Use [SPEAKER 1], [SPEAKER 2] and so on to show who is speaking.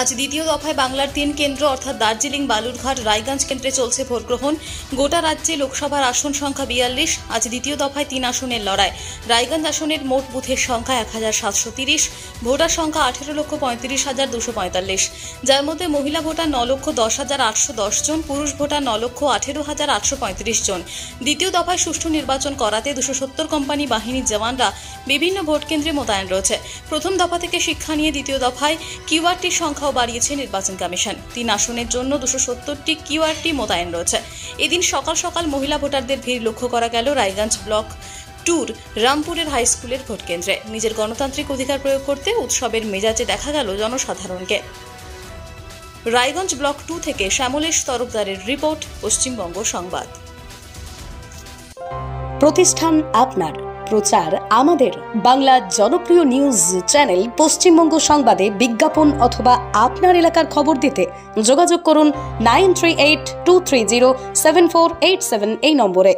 [SPEAKER 1] আজ দ্বিতীয় দফায় বাংলার 3 কেন্দ্র অর্থাৎ দার্জিলিং, বালুরঘাট, রায়গঞ্জ কেন্দ্রে চলছে ভোট গ্রহণ। গোটা রাজ্যে লোকসভার আসন সংখ্যা 42। আজ দ্বিতীয় দফায় 3 আসনের লড়াই। রায়গঞ্জ আসনের মোট বুথের সংখ্যা 1730, ভোটার সংখ্যা 18,35,245, যার মধ্যে মহিলা ভোটার 9,10,810 জন, পুরুষ ভোটার 9,18,835 জন। দ্বিতীয় দফায় সুষ্ঠু নির্বাচন করাতে 270 কোম্পানি বাহিনীর জওয়ানরা বিভিন্ন ভোট কেন্দ্রে মোতায়েন রয়েছে। প্রথম দফা থেকে শিক্ষা নিয়ে দ্বিতীয় দফায় কিউআরটির সংখ্যাও বাড়িয়েছে নির্বাচন কমিশন। 3 আসনের জন্য 270টি কিউআরটি মোতায়েন রয়েছে। এদিন সকাল সকাল মহিলা ভোটারদের ভিড় লক্ষ্য করা গেল রায়গঞ্জ ব্লক 2 রামপুরের হাই স্কুলের ভোট কেন্দ্রে। নিজের গণতান্ত্রিক অধিকার প্রয়োগ করতে উৎসবের মেজাজে দেখা গেল জনসাধারণকে। রায়গঞ্জ ব্লক 2 থেকে শ্যামলেশ তরফদারের রিপোর্ট, পশ্চিমবঙ্গ সংবাদ।
[SPEAKER 2] প্রতিষ্ঠান আপনার, প্রচার আমাদের। বাংলা জনপ্রিয় নিউজ চ্যানেল পশ্চিমবঙ্গ সংবাদে বিজ্ঞাপন অথবা আপনার এলাকার খবর দিতে যোগাযোগ করুন 9382307487 এই নম্বরে।